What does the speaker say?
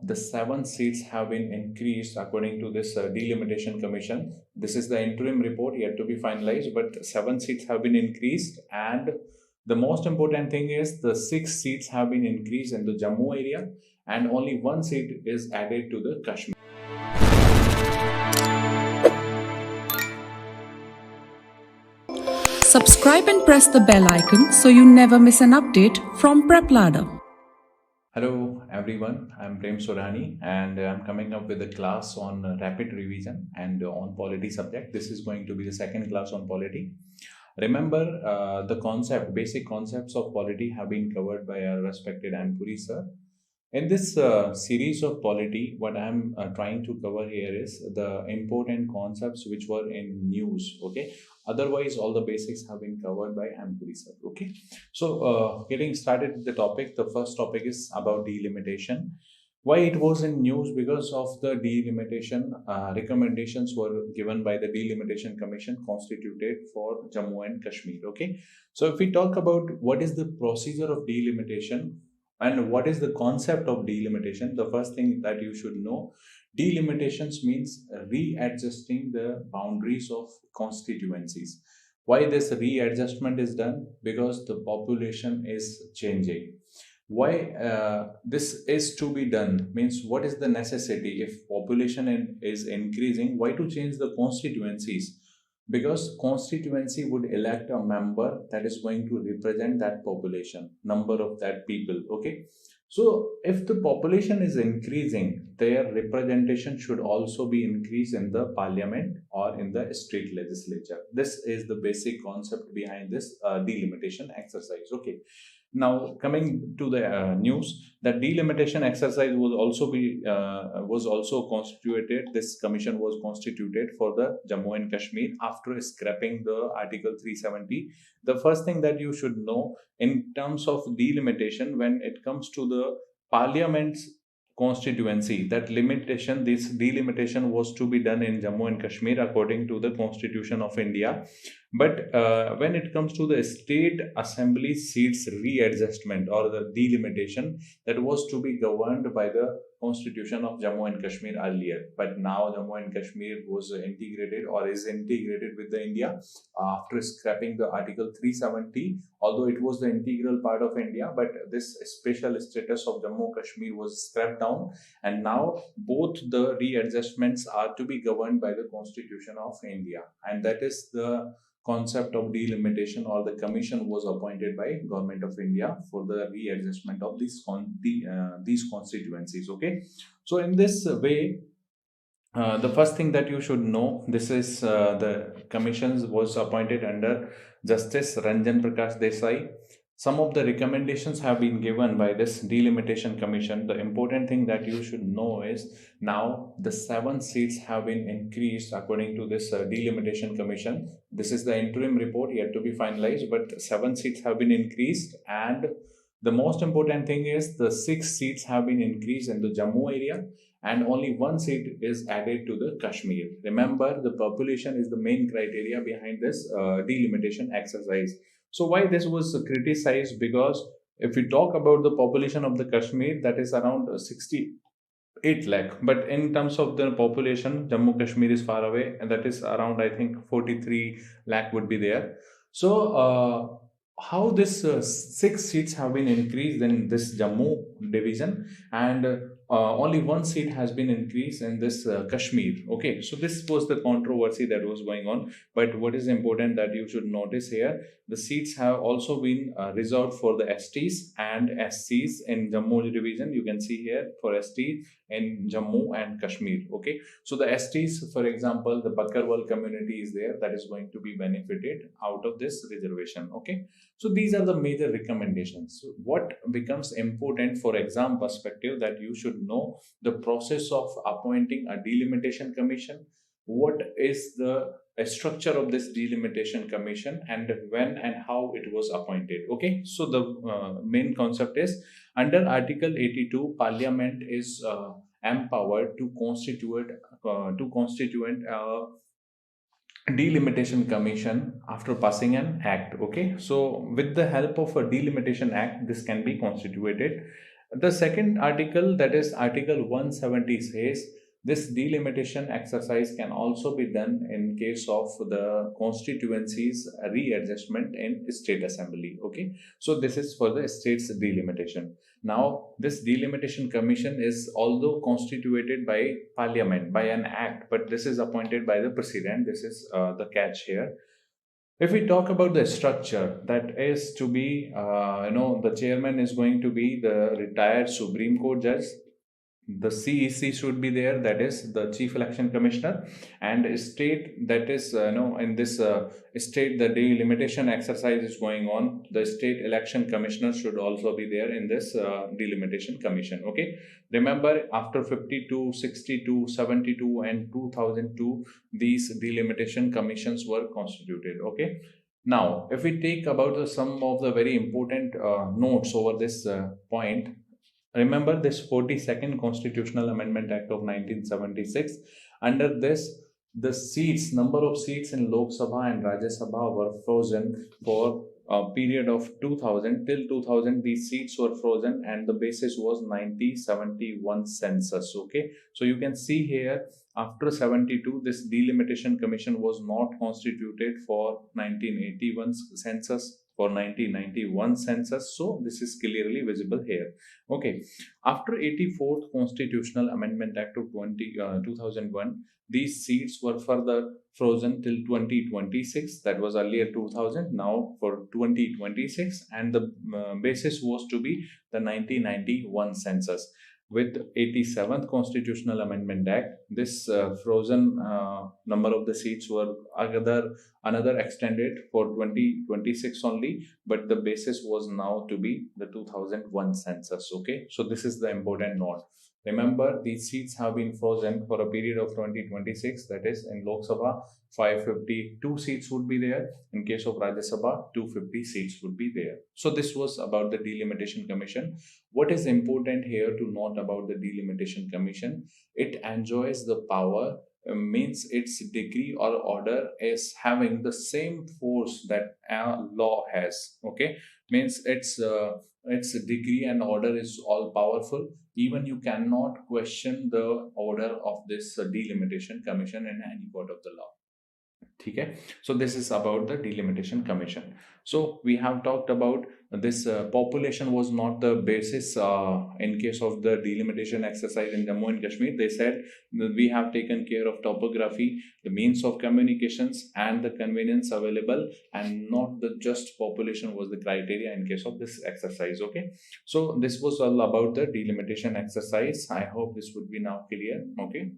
the 7 seats have been increased according to this Delimitation Commission. This is the interim report yet to be finalized, but 7 seats have been increased, and the most important thing is the 6 seats have been increased in the Jammu area, and only 1 seat is added to the Kashmir. Subscribe and press the bell icon so you never miss an update from PrepLadder. Hello everyone, I'm Prem Sodhani, and I'm coming up with a class on rapid revision and on polity subject. This is going to be the second class on polity. Remember, the basic concepts of polity have been covered by our respected Anpuri sir. In this series of polity, what I'm trying to cover here is the important concepts which were in news. Okay, otherwise all the basics have been covered by Anpuri sir. Okay, so getting started with the topic, the first topic is about delimitation. Why it was in news? Because of the delimitation recommendations were given by the Delimitation Commission constituted for Jammu and Kashmir. Okay, so if we talk about what is the procedure of delimitation and what is the concept of delimitation, the first thing that you should know, delimitations means readjusting the boundaries of constituencies. Why this readjustment is done? Because the population is changing. Why this is to be done means, what is the necessity? If population is increasing, why to change the constituencies? Because constituency would elect a member that is going to represent that population, number of that people. Okay, so if the population is increasing, their representation should also be increased in the parliament or in the state legislature. This is the basic concept behind this delimitation exercise. Okay, now coming to the news, that delimitation exercise was also constituted. This commission was constituted for the Jammu and Kashmir after scrapping the Article 370. The first thing that you should know in terms of delimitation, when it comes to the parliament's constituency, that this delimitation was to be done in Jammu and Kashmir according to the Constitution of India. But when it comes to the state assembly seats readjustment or the delimitation, that was to be governed by the Constitution of Jammu and Kashmir earlier. But now Jammu and Kashmir was integrated or is integrated with the India after scrapping the Article 370. Although it was the integral part of India, but this special status of Jammu Kashmir was scrapped down, and now both the readjustments are to be governed by the Constitution of India, and that is the concept of delimitation, or the commission was appointed by Government of India for the readjustment of these constituencies. Okay, so in this way, the first thing that you should know, this is the commissions was appointed under Justice Ranjan Prakash Desai. Some of the recommendations have been given by this Delimitation Commission. The important thing that you should know is, now the 7 seats have been increased according to this Delimitation Commission. This is the interim report yet to be finalized, but 7 seats have been increased, and the most important thing is the 6 seats have been increased in the Jammu area, and only 1 seat is added to the Kashmir. Remember, the population is the main criteria behind this delimitation exercise. So why this was criticized? Because if we talk about the population of the Kashmir, that is around 68 lakh. But in terms of the population, Jammu Kashmir is far away, and that is around, I think, 43 lakh would be there. So how this 6 seats have been increased in this Jammu division, and only 1 seat has been increased in this Kashmir. Okay, so this was the controversy that was going on. But what is important that you should notice here, the seats have also been reserved for the STs and SCs in Jammu division. You can see here for ST in Jammu and Kashmir. Okay, so the STs, for example, the Bakarwal community is there, that is going to be benefited out of this reservation. Okay, so these are the major recommendations. So what becomes important for exam perspective, that you should know the process of appointing a delimitation commission, what is the structure of this delimitation commission, and when and how it was appointed. Okay, so the main concept is, under Article 82, Parliament is empowered to constitute delimitation commission after passing an act. Okay, so with the help of a delimitation act, this can be constituted. The second article, that is Article 170, says this delimitation exercise can also be done in case of the constituencies readjustment in state assembly. Okay, so this is for the states delimitation. Now, this delimitation commission is although constituted by parliament by an act, but this is appointed by the president. This is the catch here. If we talk about the structure, that is to be, the chairman is going to be the retired Supreme Court judge. The CEC should be there, that is the Chief Election Commissioner, and state, that is, in this state, the delimitation exercise is going on. The State Election Commissioner should also be there in this delimitation commission. Okay, remember, after 52, 62, 72, and 2002, these delimitation commissions were constituted. Okay, now if we take about some of the very important notes over this point. Remember this 42nd Constitutional Amendment Act of 1976. Under this, the seats, number of seats in Lok Sabha and Rajya Sabha were frozen for a period of 2000 till 2000. These seats were frozen, and the basis was 1971 census. Okay, so you can see here, after 72, this delimitation commission was not constituted for 1981 census, for 1991 census. So this is clearly visible here. Okay, after 84th Constitutional Amendment Act of 2001, these seats were further frozen till 2026. That was earlier 2000, now for 2026, and the basis was to be the 1991 census. With 87th Constitutional Amendment Act, this frozen number of the seats were another extended for 2026 only, but the basis was now to be the 2001 census. Okay, so this is the important note. Remember, these seats have been frozen for a period of 2026. That is, in Lok Sabha, 552 seats would be there. In case of Rajya Sabha, 250 seats would be there. So this was about the delimitation commission. What is important here to note about the delimitation commission? It enjoys the power, means its decree or order is having the same force that a law has. Okay, means its decree and order is all powerful. Even you cannot question the order of this delimitation commission in any court of the law. Okay, so this is about the delimitation commission. So we have talked about this population was not the basis in case of the delimitation exercise in Jammu and Kashmir. They said that we have taken care of topography, the means of communications, and the convenience available, and not the just population was the criteria in case of this exercise. Okay, so this was all about the delimitation exercise. I hope this would be now clear. Okay.